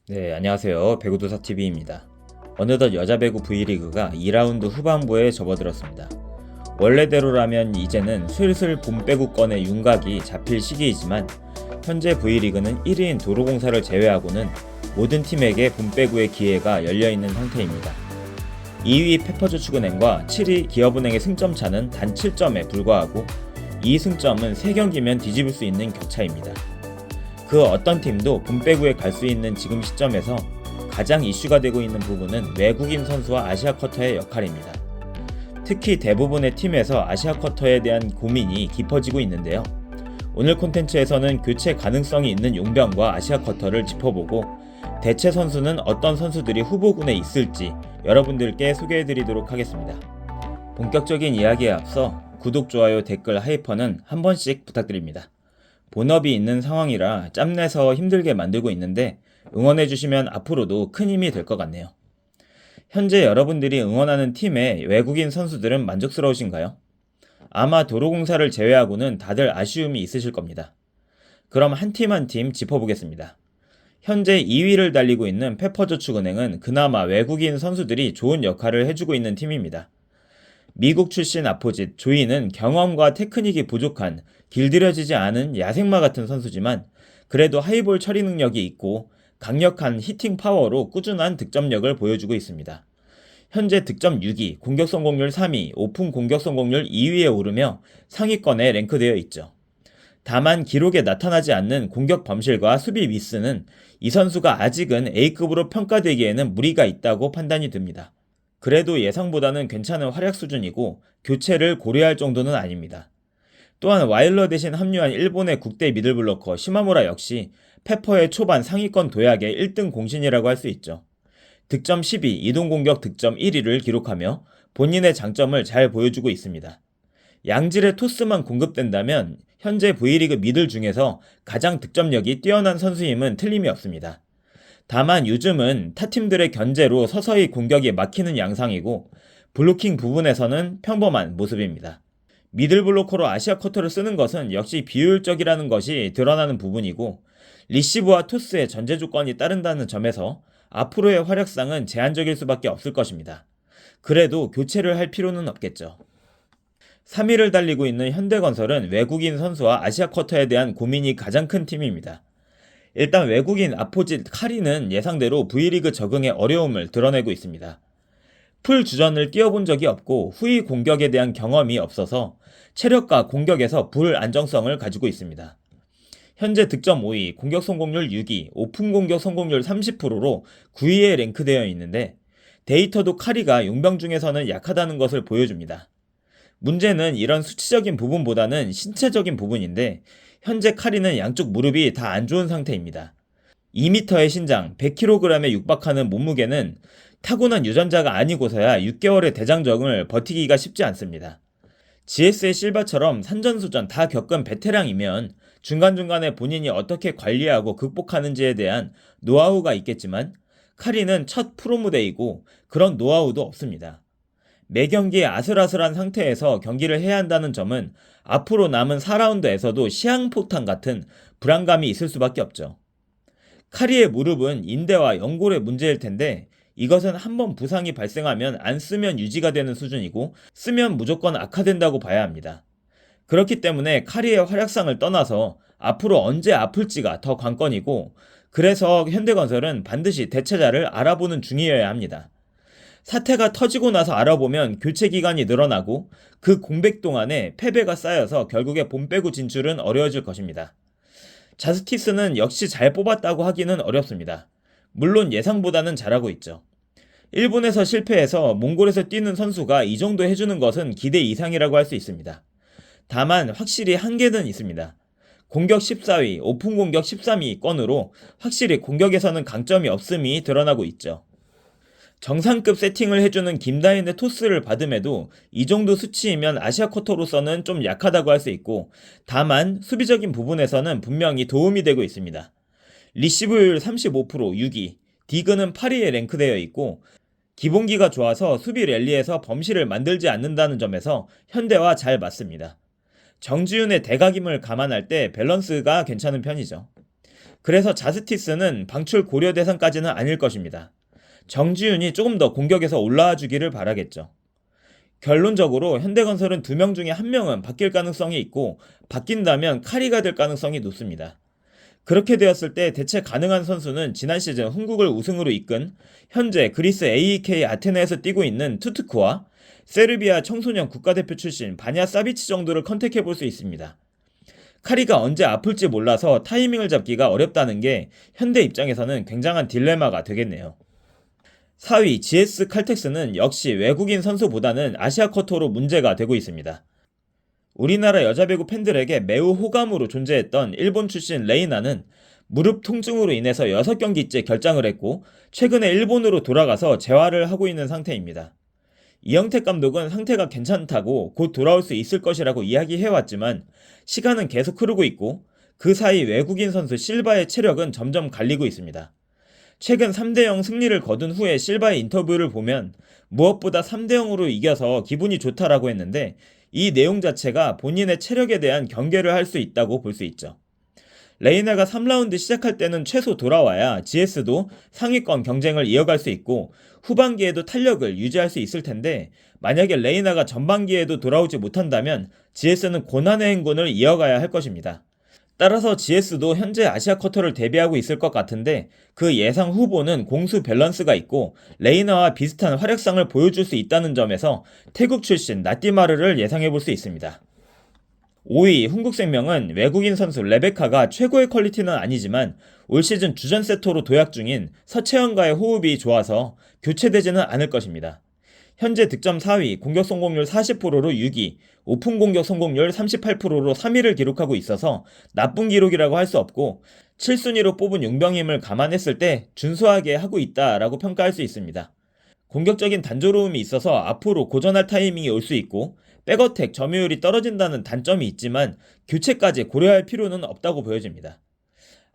네, 안녕하세요. 배구도사TV입니다. 어느덧 여자 배구 V리그가 2라운드 후반부에 접어들었습니다. 원래대로라면 이제는 슬슬 본 배구권의 윤곽이 잡힐 시기이지만 현재 V리그는 1위인 도로공사를 제외하고는 모든 팀에게 본 배구의 기회가 열려있는 상태입니다. 2위 페퍼저축은행과 7위 기업은행의 승점 차는 단 7점에 불과하고 이 승점은 3경기면 뒤집을 수 있는 격차입니다. 그 어떤 팀도 본 배구에 갈 수 있는 지금 시점에서 가장 이슈가 되고 있는 부분은 외국인 선수와 아시아 쿼터의 역할입니다. 특히 대부분의 팀에서 아시아 쿼터에 대한 고민이 깊어지고 있는데요. 오늘 콘텐츠에서는 교체 가능성이 있는 용병과 아시아 쿼터를 짚어보고 대체 선수는 어떤 선수들이 후보군에 있을지 여러분들께 소개해드리도록 하겠습니다. 본격적인 이야기에 앞서 구독, 좋아요, 댓글, 하이퍼는 한 번씩 부탁드립니다. 본업이 있는 상황이라 짬내서 힘들게 만들고 있는데 응원해주시면 앞으로도 큰 힘이 될 것 같네요. 현재 여러분들이 응원하는 팀의 외국인 선수들은 만족스러우신가요? 아마 도로공사를 제외하고는 다들 아쉬움이 있으실 겁니다. 그럼 한 팀 한 팀 짚어보겠습니다. 현재 2위를 달리고 있는 페퍼저축은행은 그나마 외국인 선수들이 좋은 역할을 해주고 있는 팀입니다. 미국 출신 아포짓 조이는 경험과 테크닉이 부족한 길들여지지 않은 야생마 같은 선수지만 그래도 하이볼 처리 능력이 있고 강력한 히팅 파워로 꾸준한 득점력을 보여주고 있습니다. 현재 득점 6위, 공격 성공률 3위, 오픈 공격 성공률 2위에 오르며 상위권에 랭크되어 있죠. 다만 기록에 나타나지 않는 공격 범실과 수비 미스는 이 선수가 아직은 A급으로 평가되기에는 무리가 있다고 판단이 듭니다. 그래도 예상보다는 괜찮은 활약 수준이고 교체를 고려할 정도는 아닙니다. 또한 와일러 대신 합류한 일본의 국대 미들블로커 시마무라 역시 페퍼의 초반 상위권 도약의 1등 공신이라고 할 수 있죠. 득점 12, 이동공격 득점 1위를 기록하며 본인의 장점을 잘 보여주고 있습니다. 양질의 토스만 공급된다면 현재 V리그 미들 중에서 가장 득점력이 뛰어난 선수임은 틀림이 없습니다. 다만 요즘은 타팀들의 견제로 서서히 공격이 막히는 양상이고 블로킹 부분에서는 평범한 모습입니다. 미들블로커로 아시아 쿼터를 쓰는 것은 역시 비효율적이라는 것이 드러나는 부분이고 리시브와 토스의 전제 조건이 따른다는 점에서 앞으로의 활약상은 제한적일 수밖에 없을 것입니다. 그래도 교체를 할 필요는 없겠죠. 3위를 달리고 있는 현대건설은 외국인 선수와 아시아 쿼터에 대한 고민이 가장 큰 팀입니다. 일단 외국인 아포짓 카리는 예상대로 V리그 적응에 어려움을 드러내고 있습니다. 풀 주전을 뛰어본 적이 없고 후위 공격에 대한 경험이 없어서 체력과 공격에서 불안정성을 가지고 있습니다. 현재 득점 5위, 공격 성공률 6위, 오픈 공격 성공률 30%로 9위에 랭크되어 있는데 데이터도 카리가 용병 중에서는 약하다는 것을 보여줍니다. 문제는 이런 수치적인 부분보다는 신체적인 부분인데 현재 카리는 양쪽 무릎이 다 안 좋은 상태입니다. 2m의 신장, 100kg에 육박하는 몸무게는 타고난 유전자가 아니고서야 6개월의 대장정을 버티기가 쉽지 않습니다. GS의 실바처럼 산전수전 다 겪은 베테랑이면 중간중간에 본인이 어떻게 관리하고 극복하는지에 대한 노하우가 있겠지만 카리는 첫 프로 무대이고 그런 노하우도 없습니다. 매 경기 아슬아슬한 상태에서 경기를 해야 한다는 점은 앞으로 남은 4라운드에서도 시한폭탄 같은 불안감이 있을 수밖에 없죠. 카리의 무릎은 인대와 연골의 문제일 텐데 이것은 한번 부상이 발생하면 안 쓰면 유지가 되는 수준이고 쓰면 무조건 악화된다고 봐야 합니다. 그렇기 때문에 카리의 활약상을 떠나서 앞으로 언제 아플지가 더 관건이고 그래서 현대건설은 반드시 대체자를 알아보는 중이어야 합니다. 사태가 터지고 나서 알아보면 교체 기간이 늘어나고 그 공백 동안에 패배가 쌓여서 결국에 본배구 진출은 어려워질 것입니다. 자스티스는 역시 잘 뽑았다고 하기는 어렵습니다. 물론 예상보다는 잘하고 있죠. 일본에서 실패해서 몽골에서 뛰는 선수가 이 정도 해주는 것은 기대 이상이라고 할 수 있습니다. 다만 확실히 한계는 있습니다. 공격 14위, 오픈 공격 13위권으로 확실히 공격에서는 강점이 없음이 드러나고 있죠. 정상급 세팅을 해주는 김다인의 토스를 받음에도 이 정도 수치이면 아시아 쿼터로서는 좀 약하다고 할 수 있고 다만 수비적인 부분에서는 분명히 도움이 되고 있습니다. 리시브율 35% 6위, 디그는 8위에 랭크되어 있고 기본기가 좋아서 수비 랠리에서 범실을 만들지 않는다는 점에서 현대와 잘 맞습니다. 정지훈의 대각임을 감안할 때 밸런스가 괜찮은 편이죠. 그래서 자스티스는 방출 고려 대상까지는 아닐 것입니다. 정지훈이 조금 더 공격에서 올라와 주기를 바라겠죠. 결론적으로 현대건설은 2명 중에 1명은 바뀔 가능성이 있고 바뀐다면 카리가 될 가능성이 높습니다. 그렇게 되었을 때 대체 가능한 선수는 지난 시즌 흥국을 우승으로 이끈 현재 그리스 AEK 아테네에서 뛰고 있는 투트크와 세르비아 청소년 국가대표 출신 바냐 사비치 정도를 컨택해 볼 수 있습니다. 카리가 언제 아플지 몰라서 타이밍을 잡기가 어렵다는 게 현대 입장에서는 굉장한 딜레마가 되겠네요. 4위 GS 칼텍스는 역시 외국인 선수보다는 아시아 쿼터로 문제가 되고 있습니다. 우리나라 여자 배구 팬들에게 매우 호감으로 존재했던 일본 출신 레이나는 무릎 통증으로 인해서 6경기째 결장을 했고 최근에 일본으로 돌아가서 재활을 하고 있는 상태입니다. 이영택 감독은 상태가 괜찮다고 곧 돌아올 수 있을 것이라고 이야기해왔지만 시간은 계속 흐르고 있고 그 사이 외국인 선수 실바의 체력은 점점 갈리고 있습니다. 최근 3대0 승리를 거둔 후에 실바의 인터뷰를 보면 무엇보다 3대0으로 이겨서 기분이 좋다라고 했는데 이 내용 자체가 본인의 체력에 대한 경계를 할 수 있다고 볼 수 있죠. 레이나가 3라운드 시작할 때는 최소 돌아와야 GS도 상위권 경쟁을 이어갈 수 있고 후반기에도 탄력을 유지할 수 있을 텐데 만약에 레이나가 전반기에도 돌아오지 못한다면 GS는 고난의 행군을 이어가야 할 것입니다. 따라서 GS도 현재 아시아 쿼터를 대비하고 있을 것 같은데 그 예상 후보는 공수 밸런스가 있고 레이나와 비슷한 활약상을 보여줄 수 있다는 점에서 태국 출신 나띠마르를 예상해 볼 수 있습니다. 5위 흥국생명은 외국인 선수 레베카가 최고의 퀄리티는 아니지만 올 시즌 주전 세터로 도약 중인 서채연과의 호흡이 좋아서 교체되지는 않을 것입니다. 현재 득점 4위, 공격 성공률 40%로 6위, 오픈 공격 성공률 38%로 3위를 기록하고 있어서 나쁜 기록이라고 할 수 없고 7순위로 뽑은 용병임을 감안했을 때 준수하게 하고 있다라고 평가할 수 있습니다. 공격적인 단조로움이 있어서 앞으로 고전할 타이밍이 올 수 있고 백어택 점유율이 떨어진다는 단점이 있지만 교체까지 고려할 필요는 없다고 보여집니다.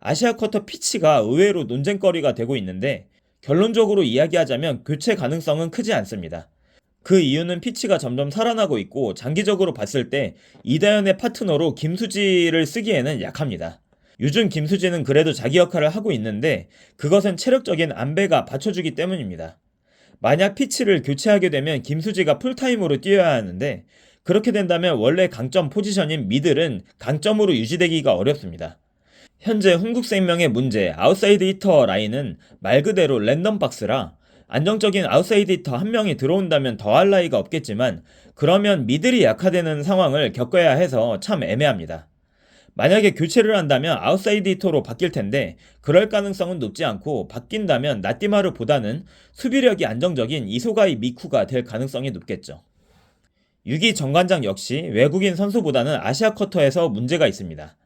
아시아 쿼터 피치가 의외로 논쟁거리가 되고 있는데 결론적으로 이야기하자면 교체 가능성은 크지 않습니다. 그 이유는 피치가 점점 살아나고 있고 장기적으로 봤을 때 이다현의 파트너로 김수지를 쓰기에는 약합니다. 요즘 김수지는 그래도 자기 역할을 하고 있는데 그것은 체력적인 안배가 받쳐주기 때문입니다. 만약 피치를 교체하게 되면 김수지가 풀타임으로 뛰어야 하는데 그렇게 된다면 원래 강점 포지션인 미들은 강점으로 유지되기가 어렵습니다. 현재 흥국생명의 문제 아웃사이드 히터 라인은 말 그대로 랜덤 박스라 안정적인 아웃사이드 히터 한 명이 들어온다면 더할 나위가 없겠지만 그러면 미들이 약화되는 상황을 겪어야 해서 참 애매합니다. 만약에 교체를 한다면 아웃사이드 히터로 바뀔 텐데 그럴 가능성은 높지 않고 바뀐다면 나띠마르보다는 수비력이 안정적인 이소가이 미쿠가 될 가능성이 높겠죠. 6위 정관장 역시 외국인 선수보다는 아시아 쿼터에서 문제가 있습니다.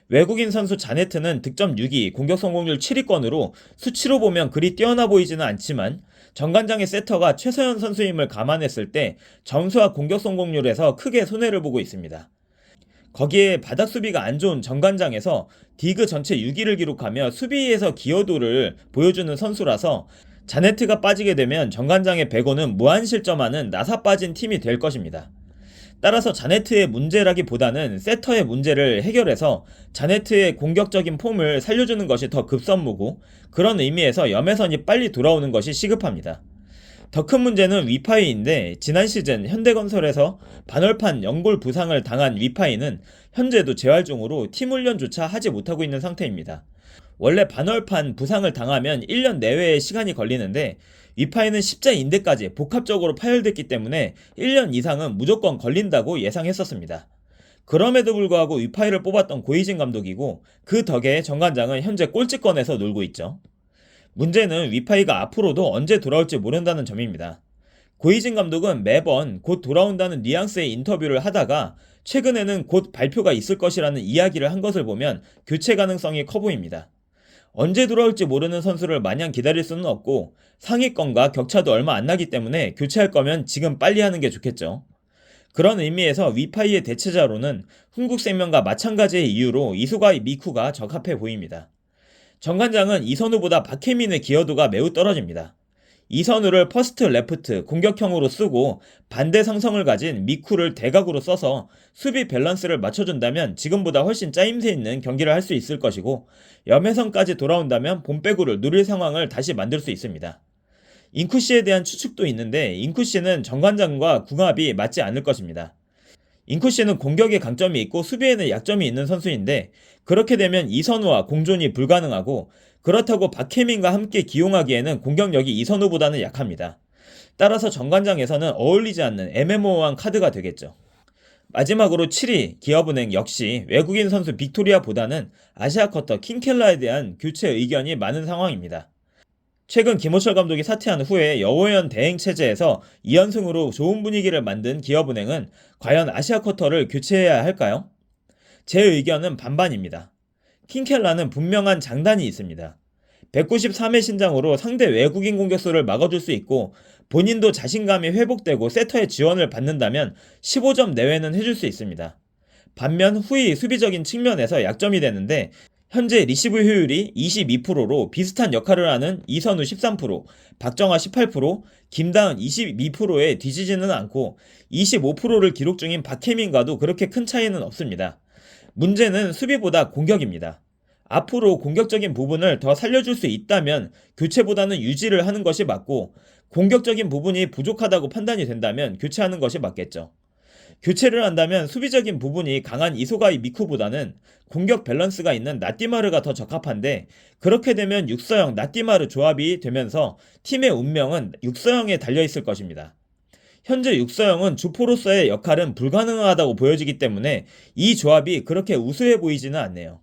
외국인 선수 자네트는 득점 6위, 공격 성공률 7위권으로 수치로 보면 그리 뛰어나 보이지는 않지만 정관장의 세터가 최서연 선수임을 감안했을 때 점수와 공격 성공률에서 크게 손해를 보고 있습니다. 거기에 바닥 수비가 안 좋은 정관장에서 디그 전체 6위를 기록하며 수비에서 기여도를 보여주는 선수라서 자네트가 빠지게 되면 정관장의 백오는 무한 실점하는 나사 빠진 팀이 될 것입니다. 따라서 자네트의 문제라기보다는 세터의 문제를 해결해서 자네트의 공격적인 폼을 살려주는 것이 더 급선무고 그런 의미에서 염혜선이 빨리 돌아오는 것이 시급합니다. 더 큰 문제는 위파이인데 지난 시즌 현대건설에서 반월판 연골 부상을 당한 위파이는 현재도 재활 중으로 팀 훈련조차 하지 못하고 있는 상태입니다. 원래 반월판 부상을 당하면 1년 내외의 시간이 걸리는데 위파이는 십자인대까지 복합적으로 파열됐기 때문에 1년 이상은 무조건 걸린다고 예상했었습니다. 그럼에도 불구하고 위파이를 뽑았던 고이진 감독이고 그 덕에 정관장은 현재 꼴찌권에서 놀고 있죠. 문제는 위파이가 앞으로도 언제 돌아올지 모른다는 점입니다. 고이진 감독은 매번 곧 돌아온다는 뉘앙스의 인터뷰를 하다가 최근에는 곧 발표가 있을 것이라는 이야기를 한 것을 보면 교체 가능성이 커 보입니다. 언제 돌아올지 모르는 선수를 마냥 기다릴 수는 없고 상위권과 격차도 얼마 안 나기 때문에 교체할 거면 지금 빨리 하는 게 좋겠죠. 그런 의미에서 위파이의 대체자로는 흥국생명과 마찬가지의 이유로 이소가이 미쿠가 적합해 보입니다. 정관장은 이선우보다 박혜민의 기여도가 매우 떨어집니다. 이선우를 퍼스트 레프트 공격형으로 쓰고 반대 상성을 가진 미쿠를 대각으로 써서 수비 밸런스를 맞춰준다면 지금보다 훨씬 짜임새 있는 경기를 할 수 있을 것이고, 염혜성까지 돌아온다면 봄배구를 누릴 상황을 다시 만들 수 있습니다. 인쿠씨에 대한 추측도 있는데 인쿠씨는 정관장과 궁합이 맞지 않을 것입니다. 인쿠씨는 공격에 강점이 있고 수비에는 약점이 있는 선수인데, 그렇게 되면 이선우와 공존이 불가능하고, 그렇다고 박혜민과 함께 기용하기에는 공격력이 이선우보다는 약합니다. 따라서 정관장에서는 어울리지 않는 애매모호한 카드가 되겠죠. 마지막으로 7위 기업은행 역시 외국인 선수 빅토리아보다는 아시아쿼터 킹켈라에 대한 교체 의견이 많은 상황입니다. 최근 김호철 감독이 사퇴한 후에 여호연 대행 체제에서 2연승으로 좋은 분위기를 만든 기업은행은 과연 아시아쿼터를 교체해야 할까요? 제 의견은 반반입니다. 킹켈라는 분명한 장단이 있습니다. 193의 신장으로 상대 외국인 공격수를 막아줄 수 있고, 본인도 자신감이 회복되고 세터의 지원을 받는다면 15점 내외는 해줄 수 있습니다. 반면 후위 수비적인 측면에서 약점이 되는데, 현재 리시브 효율이 22%로 비슷한 역할을 하는 이선우 13%, 박정아 18%, 김다은 22%에 뒤지지는 않고 25%를 기록 중인 박혜민과도 그렇게 큰 차이는 없습니다. 문제는 수비보다 공격입니다. 앞으로 공격적인 부분을 더 살려줄 수 있다면 교체보다는 유지를 하는 것이 맞고, 공격적인 부분이 부족하다고 판단이 된다면 교체하는 것이 맞겠죠. 교체를 한다면 수비적인 부분이 강한 이소가이 미쿠보다는 공격 밸런스가 있는 나띠마르가 더 적합한데, 그렇게 되면 육서영 나띠마르 조합이 되면서 팀의 운명은 육서영에 달려있을 것입니다. 현재 육서영은 주포로서의 역할은 불가능하다고 보여지기 때문에 이 조합이 그렇게 우수해 보이지는 않네요.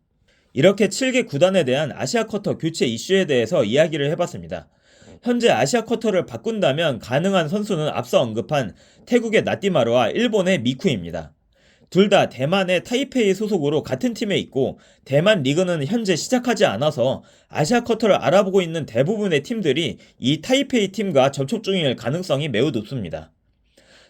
이렇게 7개 구단에 대한 아시아쿼터 교체 이슈에 대해서 이야기를 해봤습니다. 현재 아시아쿼터를 바꾼다면 가능한 선수는 앞서 언급한 태국의 나띠마르와 일본의 미쿠입니다. 둘 다 대만의 타이페이 소속으로 같은 팀에 있고, 대만 리그는 현재 시작하지 않아서 아시아쿼터를 알아보고 있는 대부분의 팀들이 이 타이페이 팀과 접촉 중일 가능성이 매우 높습니다.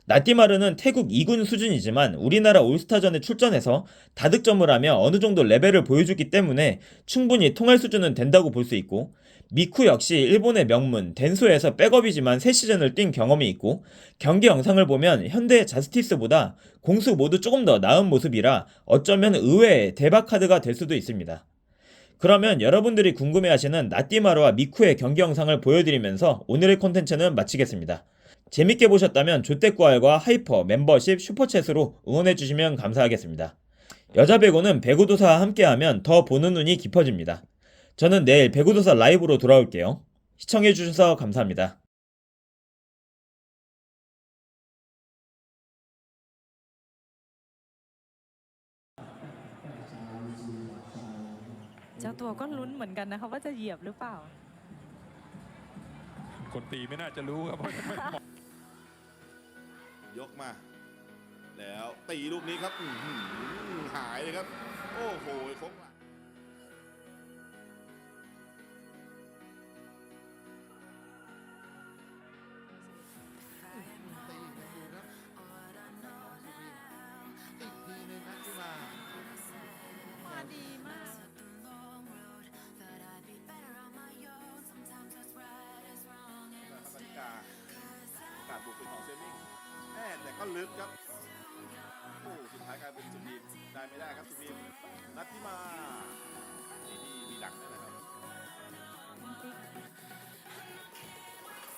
나띠마르는 태국 2군 수준이지만 우리나라 올스타전에 출전해서 다득점을 하며 어느 정도 레벨을 보여주기 때문에 충분히 통할 수준은 된다고 볼 수 있고, 미쿠 역시 일본의 명문 덴소에서 백업이지만 3시즌을 뛴 경험이 있고, 경기 영상을 보면 현대 자스티스보다 공수 모두 조금 더 나은 모습이라 어쩌면 의외의 대박 카드가 될 수도 있습니다. 그러면 여러분들이 궁금해하시는 나띠마르와 미쿠의 경기 영상을 보여드리면서 오늘의 콘텐츠는 마치겠습니다. 재밌게 보셨다면 조댓구알과 하이퍼, 멤버십, 슈퍼챗으로 응원해주시면 감사하겠습니다. 여자 배구는 배구도사와 함께하면 더 보는 눈이 깊어집니다. 저는 내일 배구도사 라이브로 돌아올게요. 시청해주셔서 감사합니다.เจ้าตัวก็ลุ้นเหมือนกันนะคะว่าจะเหยียบหรือเปล่า คนตีไม่น่าจะรู้ครับเพราะไม่เหมาะ ยกมา แล้วตีลูกนี้ครับหายเลยครับ โอ้โหโค้งหลังมาดีมาก นาฬิกาการบุกเป็นของเซมิงแต่ก็ลึกครับ โอ้สุดท้ายกลายเป็นสุพีมได้ไม่ได้ครับสุพีมนัดที่มาที่มีดักนั่นแหละครับ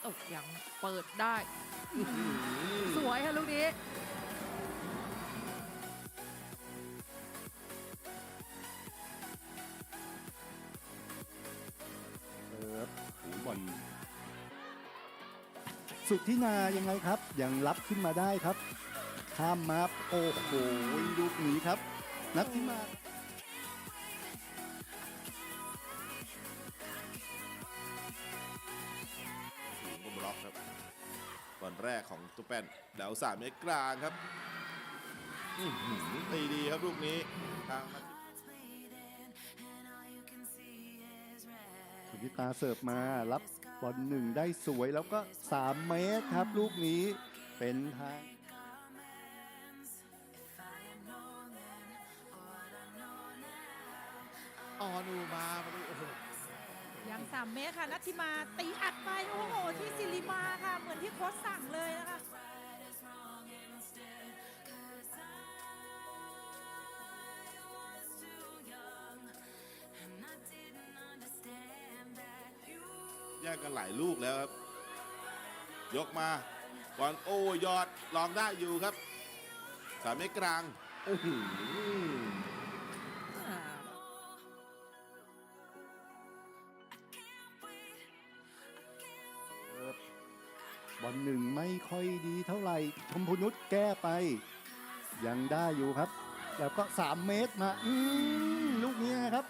ตกยังเปิดได้สวยค่ะลูกนี้ หูบอลสุทธินายังไงครับยังรับขึ้นมาได้ครับข้ามมาโอ้โหลูกนี้ครับนัทธิมา สูงก็บล็อกครับบอลแรกของตุ๊แป้นดาว3 เมตรกลางครับตีดีครับลูกนี้ทางนัท สุทธิตาเสิร์ฟมารับบอลหนึ่งได้สวยแล้วก็3 เมตรครับลูกนี้เป็นทาง ออนูมาโอ้โห ยัง 3 เมตรค่ะนัทธิมาตีอัดไปโอ้โหที่ศิริมาค่ะเหมือนที่โค้ชสั่งเลยนะคะ แยกกันหลายลูกแล้วครับ ยกมาบอลโอ้ยอดลองได้อยู่ครับ3 เมตรกลางโอ้โห บอลหนึ่งไม่ค่อยดีเท่าไหร่ชมพูนุชแก้ไป ยังได้อยู่ครับ แล้วก็ 3 เมตรมาลูกนี้ครับ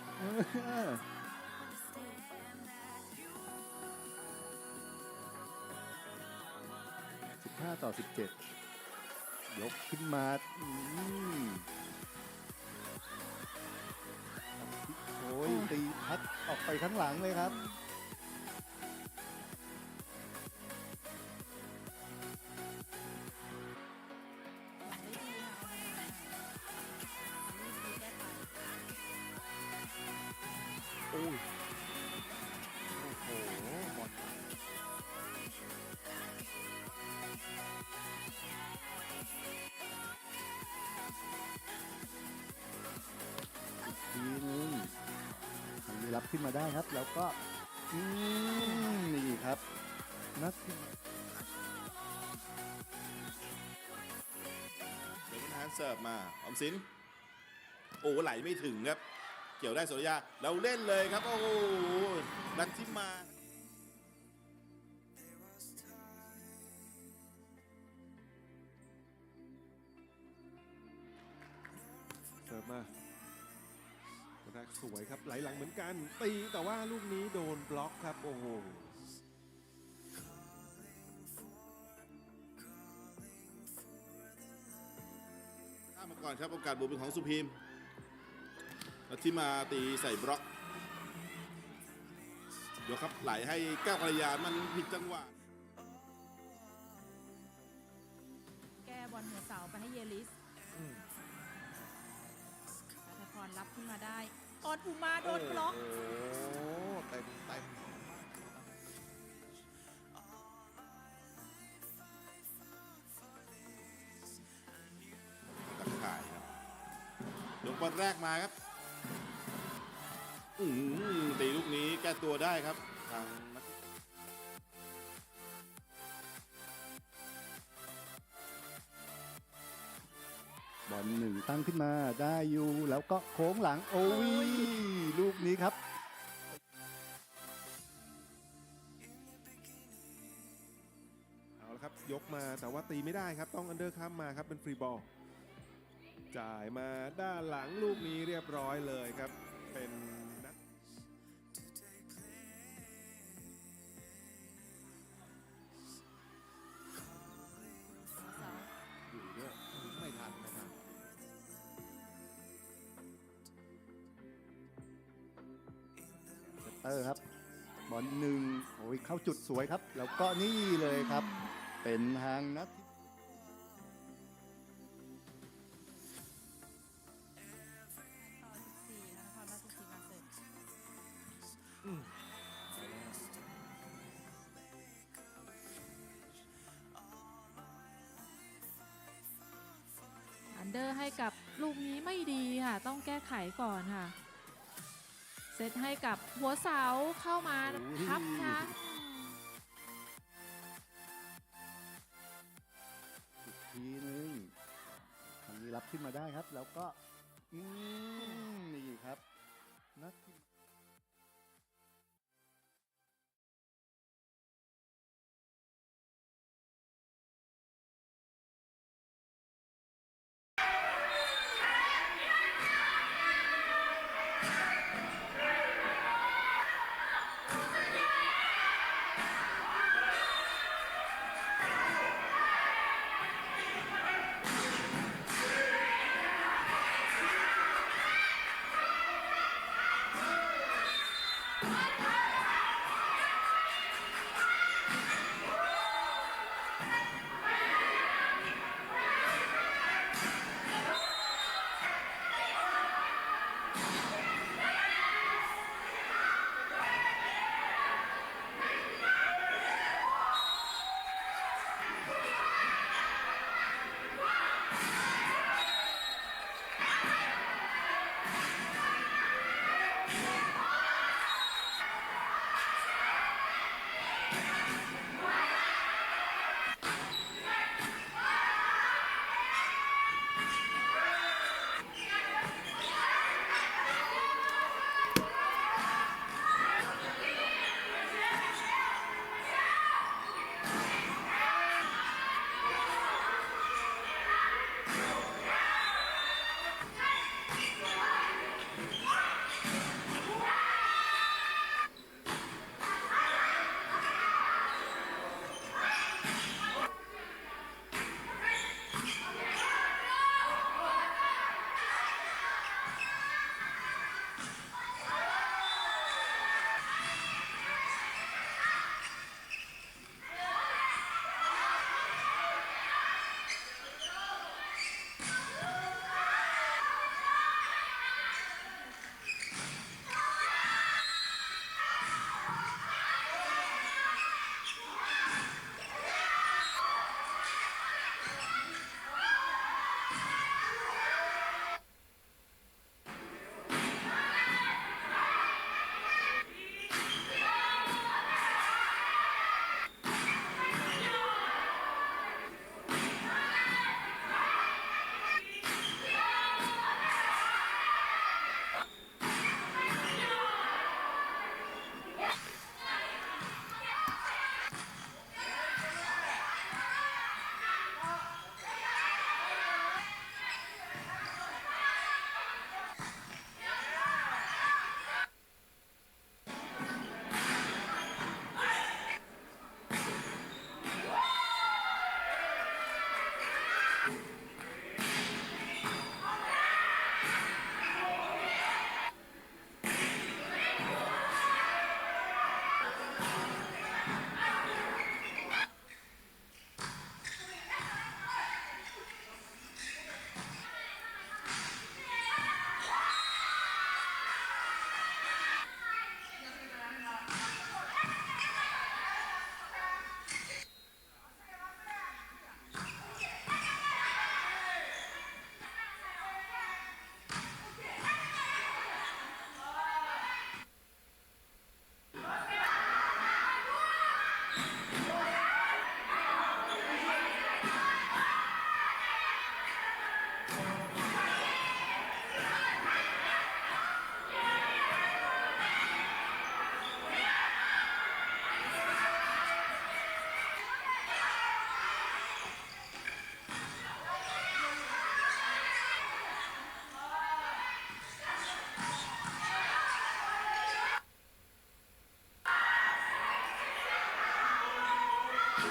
15-17 ยกขึ้นมาโอ้ยตีพัดออกไปข้างหลังเลยครับ โอ้ย โอ้โหบอลอีกทีนึงทำได้รับขึ้นมาได้ครับ แล้วก็นี่ครับนัด เป็นทางเสิร์ฟมาออมสินโอ้ไหลไม่ถึงครับ เกี่ยวได้สุริยาเราเล่นเลยครับโอ้โหนัทธิมา เสิร์ฟมาแรกสวยครับไหลหลังเหมือนกันตีแต่ว่าลูกนี้โดนบล็อกครับโอ้โห ข้ามมาก่อนครับโอกาสบุกเป็นของสุพีมนัทธิมาตีใส่บล็อกเดี๋ยวครับไหลให้แก้วกัลยามันผิดจังหวะ แก้บอลหัวเสาไปให้เยลิสรัฐพรรับขึ้นมาได้ออนอุมาโดนบล็อก โอ้โหเต็มตะข่ายครับยกบอลแรกมาครับตีลูกนี้แก้ตัวได้ครับทางนัก บอลหนึ่งตั้งขึ้นมาได้อยู่แล้วก็โค้งหลังโอ้ยลูกนี้ครับ เอาละครับยกมาแต่ว่าตีไม่ได้ครับต้องอันเดอร์คัมมาครับเป็นฟรีบอลจ่ายมาด้านหลังลูกนี้เรียบร้อยเลยครับเป็นนัด อยู่ด้วยไม่ทันนะครับเซตเตอร์ครับ บอลหนึ่งโอ้ยเข้าจุดสวยครับ แล้วก็นี่เลยครับ เป็นทางนัด ต่อ14แล้วนครราชสีมาเสร็จอันเดอร์ให้กับลูกนี้ไม่ดีค่ะ ต้องแก้ไขก่อนค่ะ เซตให้กับหัวเสาเข้ามาทับนะ อีกทีนึงทางนี้รับขึ้นมาได้ครับ แล้วก็นี่ครับนัดที่ เ